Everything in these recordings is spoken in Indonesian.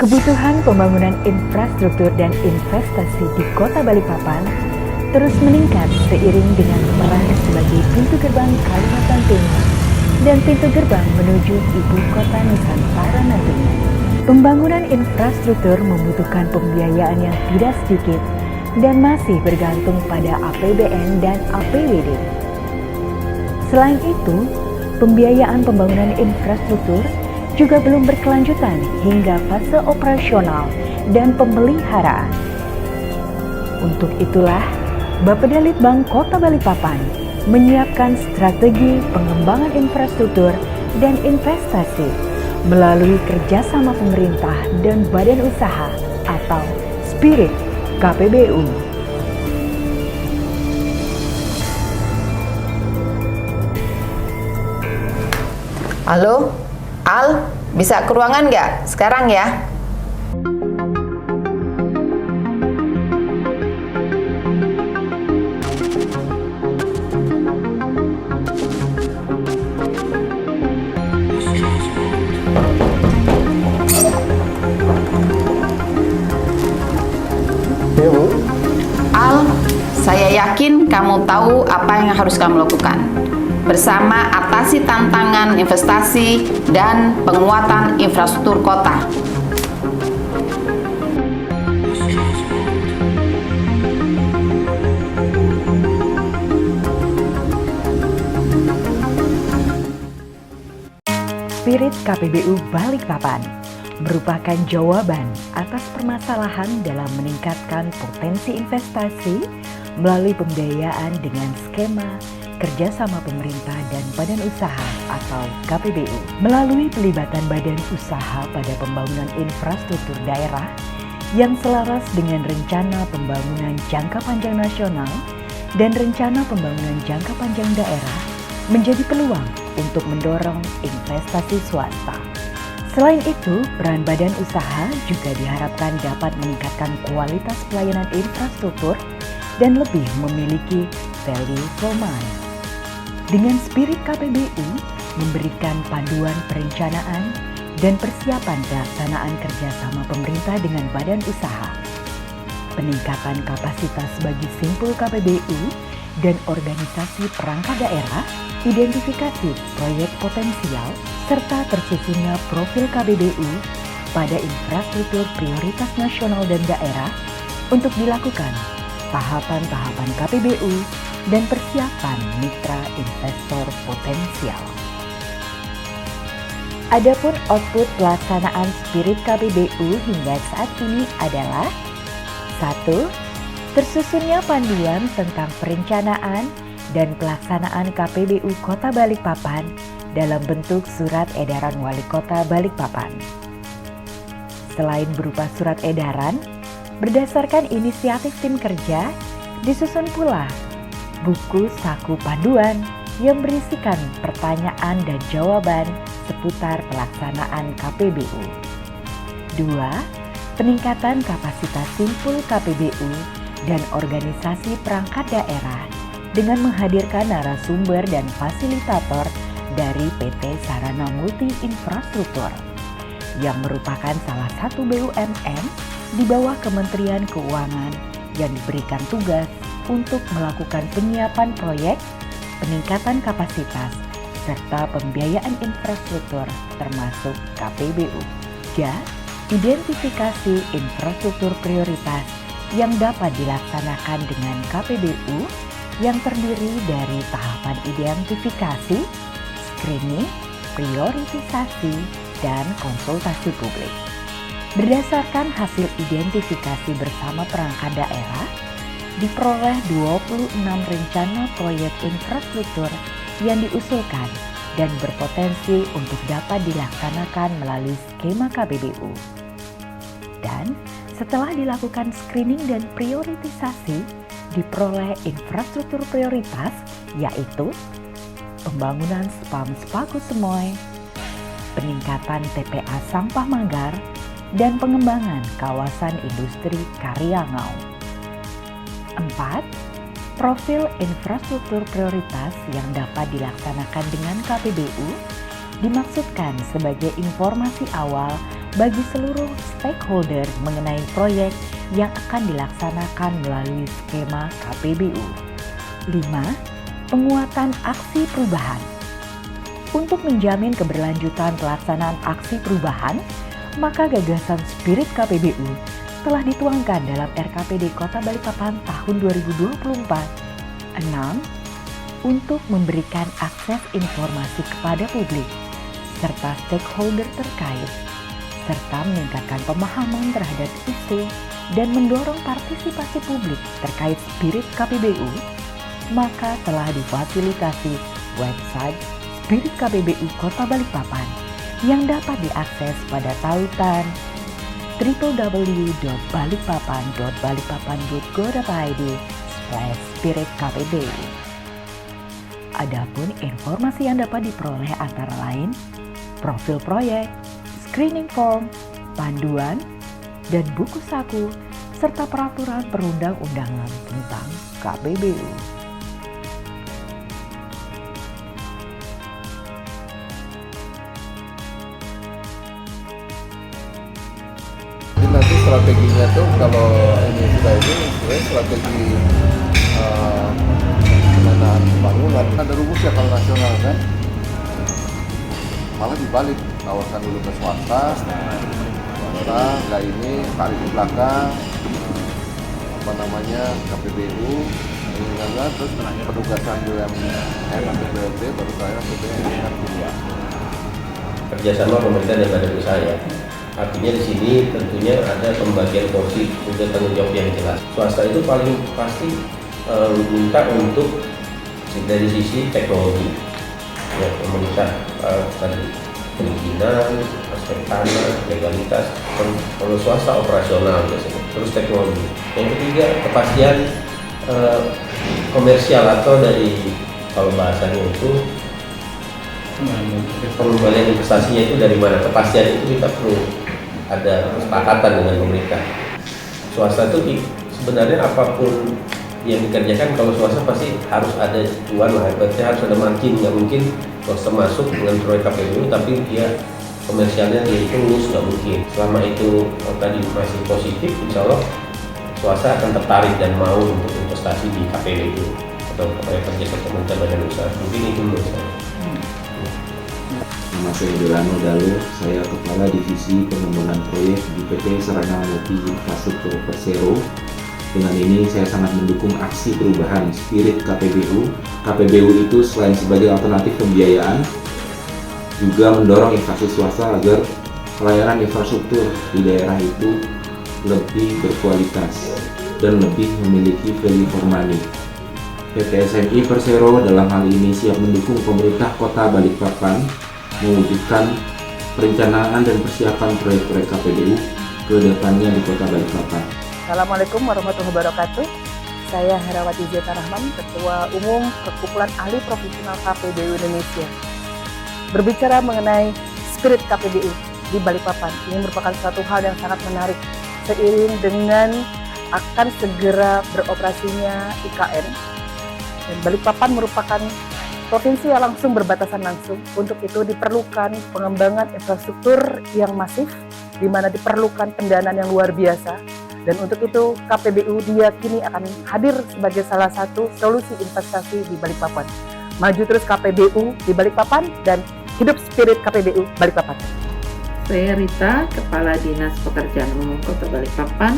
Kebutuhan pembangunan infrastruktur dan investasi di Kota Balikpapan terus meningkat seiring dengan peran sebagai pintu gerbang Kalimantan Timur dan pintu gerbang menuju ibu kota Nusantara nantinya. Pembangunan infrastruktur membutuhkan pembiayaan yang tidak sedikit dan masih bergantung pada APBN dan APBD. Selain itu, pembiayaan pembangunan infrastruktur juga belum berkelanjutan hingga fase operasional dan pemeliharaan. Untuk itulah, Bapeda Litbang Kota Balikpapan menyiapkan strategi pengembangan infrastruktur dan investasi melalui kerjasama pemerintah dan badan usaha atau Spirit KPBU. Halo, Al, bisa ke ruangan nggak sekarang ya? Ya, Bu. Al, saya yakin kamu tahu apa yang harus kamu lakukan. Bersama atasi tantangan investasi dan penguatan infrastruktur kota. Spirit KPBU Balikpapan merupakan jawaban atas permasalahan dalam meningkatkan potensi investasi melalui pembiayaan dengan skema kerjasama pemerintah dan badan usaha atau KPBU. Melalui pelibatan badan usaha pada pembangunan infrastruktur daerah yang selaras dengan rencana pembangunan jangka panjang nasional dan rencana pembangunan jangka panjang daerah menjadi peluang untuk mendorong investasi swasta. Selain itu, peran badan usaha juga diharapkan dapat meningkatkan kualitas pelayanan infrastruktur dan lebih memiliki value for money. Dengan Spirit KPBU memberikan panduan perencanaan dan persiapan pelaksanaan kerjasama pemerintah dengan badan usaha, peningkatan kapasitas bagi simpul KPBU dan organisasi perangkat daerah, identifikasi proyek potensial, serta tersusunnya profil KPBU pada infrastruktur prioritas nasional dan daerah untuk dilakukan tahapan-tahapan KPBU dan persiapan mitra investor potensial. Adapun output pelaksanaan Spirit KPBU hingga saat ini adalah 1. Tersusunnya panduan tentang perencanaan dan pelaksanaan KPBU Kota Balikpapan dalam bentuk surat edaran Wali Kota Balikpapan. Selain berupa surat edaran, berdasarkan inisiatif tim kerja, disusun pula buku saku panduan yang berisikan pertanyaan dan jawaban seputar pelaksanaan KPBU. 2. Peningkatan kapasitas simpul KPBU dan organisasi perangkat daerah dengan menghadirkan narasumber dan fasilitator dari PT Sarana Multi Infrastruktur yang merupakan salah satu BUMN di bawah Kementerian Keuangan yang diberikan tugas untuk melakukan penyiapan proyek, peningkatan kapasitas, serta pembiayaan infrastruktur termasuk KPBU. 3. Identifikasi infrastruktur prioritas yang dapat dilaksanakan dengan KPBU yang terdiri dari tahapan identifikasi, screening, prioritisasi, dan konsultasi publik. Berdasarkan hasil identifikasi bersama perangkat daerah, diperoleh 26 rencana proyek infrastruktur yang diusulkan dan berpotensi untuk dapat dilaksanakan melalui skema KPBU. Dan setelah dilakukan screening dan prioritisasi, diperoleh infrastruktur prioritas yaitu pembangunan spam Sepaku Semoy, peningkatan TPA Sampah Manggar, dan pengembangan kawasan industri Karyangau. 4. Profil infrastruktur prioritas yang dapat dilaksanakan dengan KPBU dimaksudkan sebagai informasi awal bagi seluruh stakeholder mengenai proyek yang akan dilaksanakan melalui skema KPBU. 5. Penguatan aksi perubahan. Untuk menjamin keberlanjutan pelaksanaan aksi perubahan, maka gagasan spirit KPBU telah dituangkan dalam RKPD Kota Balikpapan tahun 2024. 6. Untuk memberikan akses informasi kepada publik serta stakeholder terkait, serta meningkatkan pemahaman terhadap isu dan mendorong partisipasi publik terkait spirit KPBU, maka telah difasilitasi website Spirit KPBU Kota Balikpapan yang dapat diakses pada tautan www.balikpapan.balikpapan.go.id/spiritkpbu. Adapun informasi yang dapat diperoleh antara lain profil proyek, screening form, panduan, dan buku saku, serta peraturan perundang-undangan tentang KPBU. Jadi nanti strateginya tuh kalau ini sebenarnya strategi pendanaan pembangunan ada rumusnya kalau nasional kan, malah dibalik tawarkan dulu ke swasta, nggak ini tarik di belakang KPBU, terus penugasan BUMN atau BLT baru saya BUMN kedua. Kerjasama pemerintah dan badan usaha ya. Artinya di sini tentunya ada pembagian porsi untuk tanggung jawab yang jelas. Swasta itu paling pasti minta untuk dari sisi teknologi. Ya, pemerintah tadi perizinan, aspek tanah, legalitas. Kalau swasta operasional biasanya. Terus teknologi. Yang ketiga kepastian komersial atau dari kalau bahasanya itu pengembalian investasinya itu dari mana, kepastian itu kita perlu ada kesepakatan dengan pemerintah. Swasta itu sebenarnya apapun yang dikerjakan, kalau swasta pasti harus ada cuan lah, berarti harus ada margin. Nggak mungkin swasta masuk dengan proyek KPBU tapi dia komersialnya dia itu lulus, nggak mungkin. Selama itu tadi masih positif, insya Allah swasta akan tertarik dan mau untuk investasi di KPBU atau proyek kerja pemerintah badan usaha. Mungkin itu menurut saya. Nama saya Delano Dalu, saya Kepala Divisi Pengembangan Proyek di PT Sarana Multi Infrastruktur Persero. Dengan ini saya sangat mendukung aksi perubahan spirit KPBU. KPBU itu selain sebagai alternatif pembiayaan, juga mendorong investasi swasta agar pelayanan infrastruktur di daerah itu lebih berkualitas dan lebih memiliki value for money. PT SMI Persero dalam hal ini siap mendukung pemerintah Kota Balikpapan mewujudkan perencanaan dan persiapan proyek-proyek KPBU ke depannya di Kota Balikpapan. Assalamualaikum warahmatullahi wabarakatuh. Saya Herawati Zeta Rahman, Ketua Umum Perkumpulan Ahli Profesional KPBU Indonesia. Berbicara mengenai spirit KPBU di Balikpapan, ini merupakan suatu hal yang sangat menarik. Seiring dengan akan segera beroperasinya IKN, dan Balikpapan merupakan provinsi yang langsung berbatasan langsung. Untuk itu diperlukan pengembangan infrastruktur yang masif, di mana diperlukan pendanaan yang luar biasa. Dan untuk itu KPBU diyakini akan hadir sebagai salah satu solusi investasi di Balikpapan. Maju terus KPBU di Balikpapan dan hidup spirit KPBU Balikpapan. Saya Rita, Kepala Dinas Pekerjaan Umum Kota Balikpapan,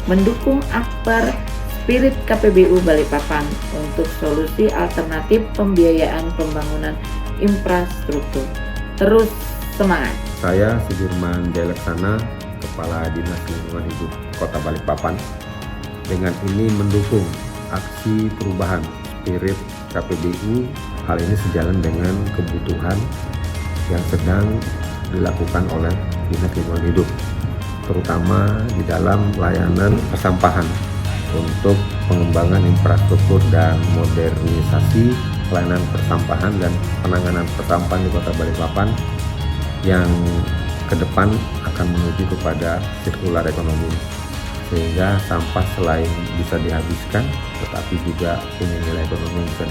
mendukung Akbar Spirit KPBU Balikpapan untuk solusi alternatif pembiayaan pembangunan infrastruktur. Terus semangat. Saya Sudirman Jailaksana, Kepala Dinas Lingkungan Hidup Kota Balikpapan. Dengan ini mendukung aksi perubahan spirit KPBU. Hal ini sejalan dengan kebutuhan yang sedang dilakukan oleh Dinas Lingkungan Hidup, terutama di dalam layanan persampahan untuk pengembangan infrastruktur dan modernisasi pelayanan persampahan dan penanganan persampahan di Kota Balikpapan yang ke depan akan menuju kepada sirkular ekonomi. sehingga sampah selain bisa dihabiskan tetapi juga punya nilai ekonomi yang bisa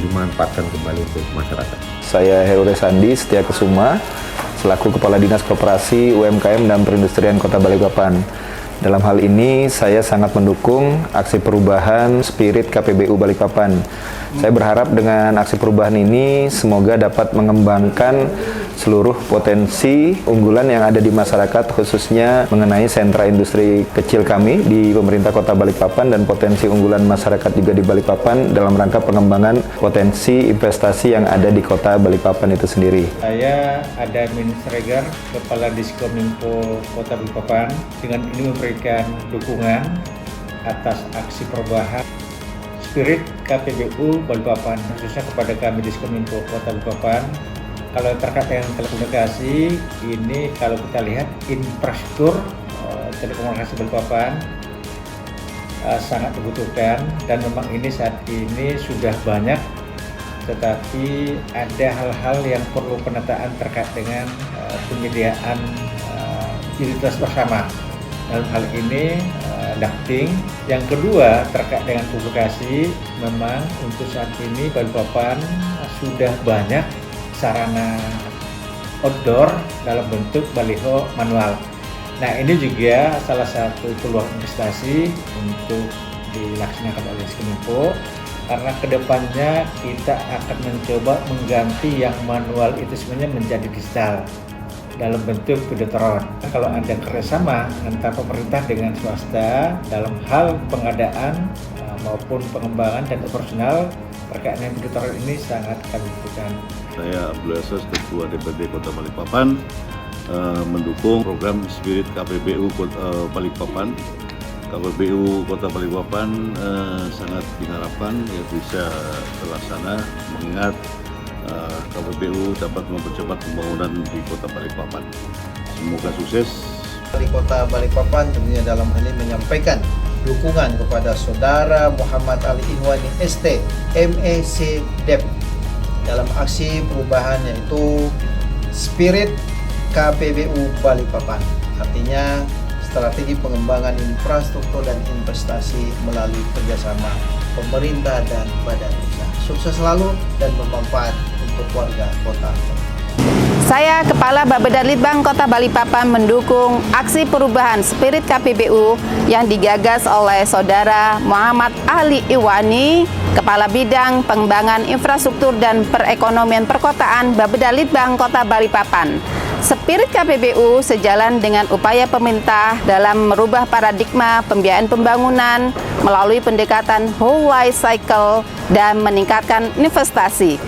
dimanfaatkan kembali untuk masyarakat. Saya Heru Resandi Setia Kesuma selaku Kepala Dinas Koperasi UMKM dan Perindustrian Kota Balikpapan. Dalam hal ini saya sangat mendukung aksi perubahan spirit KPBU Balikpapan. Saya berharap dengan aksi perubahan ini semoga dapat mengembangkan seluruh potensi unggulan yang ada di masyarakat, khususnya mengenai sentra industri kecil kami di pemerintah Kota Balikpapan dan potensi unggulan masyarakat juga di Balikpapan dalam rangka pengembangan potensi investasi yang ada di Kota Balikpapan itu sendiri. Saya ada Administrator Kepala Diskominfo Kota Balikpapan dengan ini memberikan dukungan atas aksi perubahan spirit KPBU Balikpapan, khususnya kepada kami Diskominfo Kota Balikpapan. Kalau terkait dengan telekomunikasi, ini kalau kita lihat infrastruktur telekomunikasi Balikpapan sangat dibutuhkan dan memang ini saat ini sudah banyak, tetapi ada hal-hal yang perlu penataan terkait dengan penyediaan utilitas bersama. Dalam hal ini ducting. Yang kedua terkait dengan publikasi, memang untuk saat ini Balikpapan sudah banyak sarana outdoor dalam bentuk baliho manual. Nah, ini juga salah satu peluang investasi untuk dilaksanakan oleh Diskominfo, karena kedepannya kita akan mencoba mengganti yang manual itu sebenarnya menjadi digital dalam bentuk videotron. Kalau ada kerjasama antara pemerintah dengan swasta dalam hal pengadaan maupun pengembangan dan operasional terkait dengan videotron ini sangat kami butuhkan. Saya Abdul Aziz, Ketua DPD Kota Balikpapan, mendukung program Spirit KPBU Kota Balikpapan. KPBU Kota Balikpapan sangat diharapkan ya bisa terlaksana, mengingat KPBU dapat mempercepat pembangunan di Kota Balikpapan. Semoga sukses. Wali Kota Balikpapan tentunya dalam hal ini menyampaikan dukungan kepada Saudara Muhammad Ali Inwani ST, MEC Dep dalam aksi perubahan yaitu Spirit KPBU Balikpapan. Artinya strategi pengembangan infrastruktur dan investasi melalui kerjasama pemerintah dan badan usaha. Sukses selalu dan bermanfaat untuk warga kota. Saya Kepala Bapeda Litbang Kota Balikpapan mendukung aksi perubahan Spirit KPBU yang digagas oleh Saudara Muhammad Ali Iwani, Kepala Bidang Pengembangan Infrastruktur dan Perekonomian Perkotaan Bapeda Litbang Kota Balikpapan. Spirit KPBU sejalan dengan upaya pemerintah dalam merubah paradigma pembiayaan pembangunan melalui pendekatan whole life cycle dan meningkatkan investasi.